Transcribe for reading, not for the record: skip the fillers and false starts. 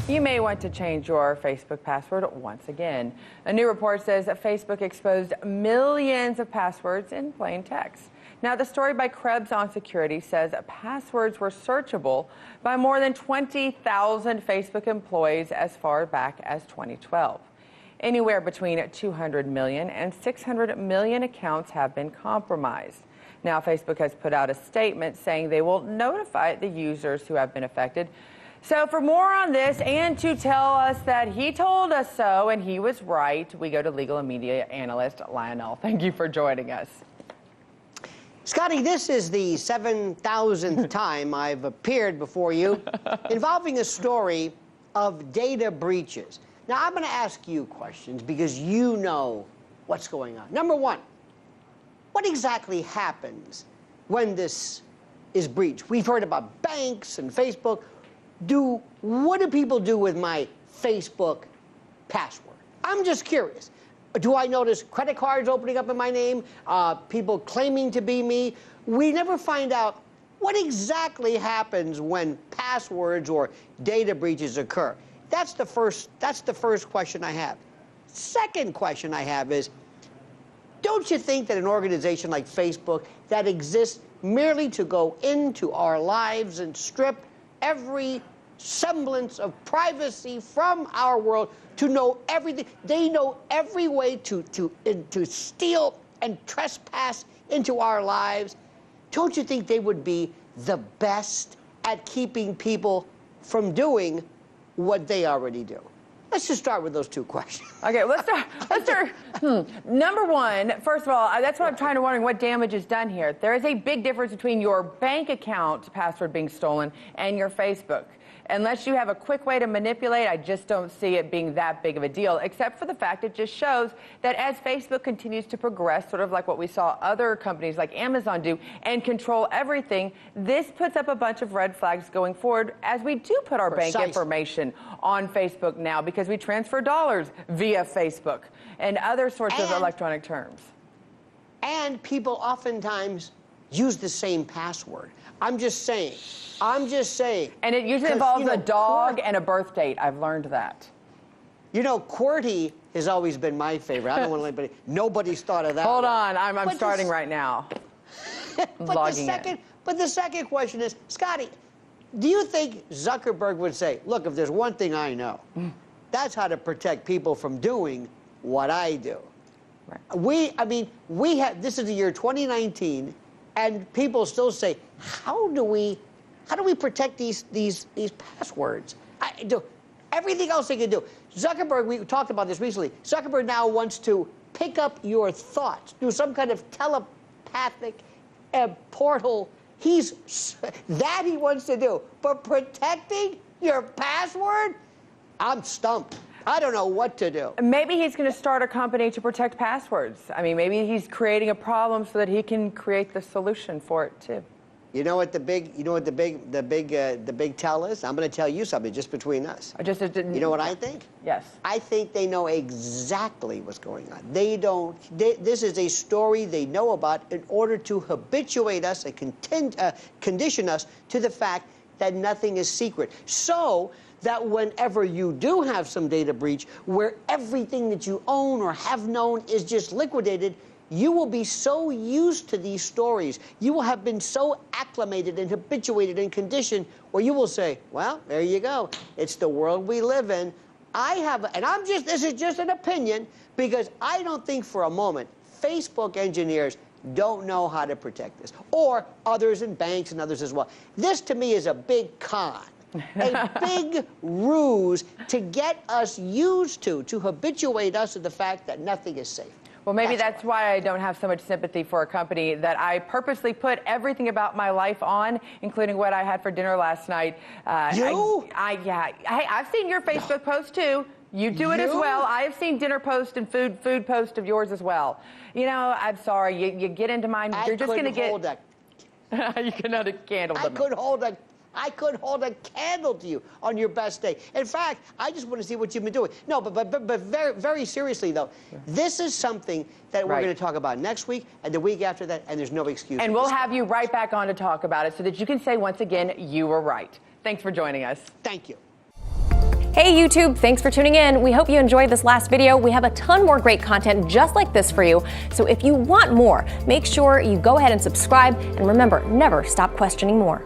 You may want to change your Facebook password once again. A new report says that Facebook exposed millions of passwords in plain text. Now, the story by Krebs on Security says passwords were searchable by more than 20,000 Facebook employees as far back as 2012. Anywhere between 200 million and 600 million accounts have been compromised. Now, Facebook has put out a statement saying they will notify the users who have been affected. So for more on this and to tell us that he told us so and he was right, we go to legal and media analyst Lionel. Thank you for joining us. Scotty, this is the 7,000th time I've appeared before you involving a story of data breaches. Now, I'm going to ask you questions because you know what's going on. Number one, what exactly happens when this is breached? We've heard about banks and Facebook. What do people do with my Facebook password? I'm just curious. Do I notice credit cards opening up in my name, people claiming to be me? We never find out what exactly happens when passwords or data breaches occur. That's the first question I have. Second question I have is, don't you think that an organization like Facebook that exists merely to go into our lives and strip every semblance of privacy from our world, to know everything, they know every way to steal and trespass into our lives, don't you think they would be the best at keeping people from doing what they already do? Let's just start with those two questions. Okay, let's start. Number one, first of all, that's what I'm trying to wondering, what damage is done here. There is a big difference between your bank account password being stolen and your Facebook. Unless you have a quick way to manipulate, I just don't see it being that big of a deal, except for the fact it just shows that as Facebook continues to progress, sort of like what we saw other companies like Amazon do, and control everything, this puts up a bunch of red flags going forward as we do put our bank information on Facebook now, because we transfer dollars via Facebook and other sorts of electronic terms. And people oftentimes use the same password. I'm just saying. And it usually involves a dog and a birth date. I've learned that. You know, QWERTY has always been my favorite. I don't want to let anybody. Nobody's thought of that. Hold on, I'm starting right now. But the second question is, Scotty, do you think Zuckerberg would say, look, if there's one thing I know, that's how to protect people from doing what I do? Right. This is the year 2019. And people still say, how do we protect these passwords? Everything else they can do. Zuckerberg, we talked about this recently. Zuckerberg now wants to pick up your thoughts, do some kind of telepathic portal. He wants to do. But protecting your password? I'm stumped. I don't know what to do. Maybe he's going to start a company to protect passwords. I mean, maybe he's creating a problem so that he can create the solution for it too. You know what the big tell is? I'm going to tell you something just between us. You know what I think? Yes. I think they know exactly what's going on. This is a story they know about in order to habituate us and condition us to the fact that nothing is secret. So that whenever you do have some data breach where everything that you own or have known is just liquidated, you will be so used to these stories, you will have been so acclimated and habituated and conditioned, where you will say, well, there you go. It's the world we live in. This is just an opinion, because I don't think for a moment Facebook engineers don't know how to protect this, or others in banks and others as well. This, to me, is a big con. A big ruse to get us used to habituate us to the fact that nothing is safe. Well, maybe that's why I don't have so much sympathy for a company that I purposely put everything about my life on, including what I had for dinner last night. You? Yeah. Hey, I've seen your Facebook post too. You do it as well. I have seen dinner post and food post of yours as well. You know, I'm sorry. You get into mine. You're just going to get. You cannot handle them. I could hold a candle to you on your best day. In fact, I just want to see what you've been doing. No, but very, very seriously, though, this is something that we're going to talk about next week and the week after that, and there's no excuse. And we'll have you right back on to talk about it so that you can say once again, you were right. Thanks for joining us. Thank you. Hey YouTube, thanks for tuning in. We hope you enjoyed this last video. We have a ton more great content just like this for you. So if you want more, make sure you go ahead and subscribe, and remember, never stop questioning more.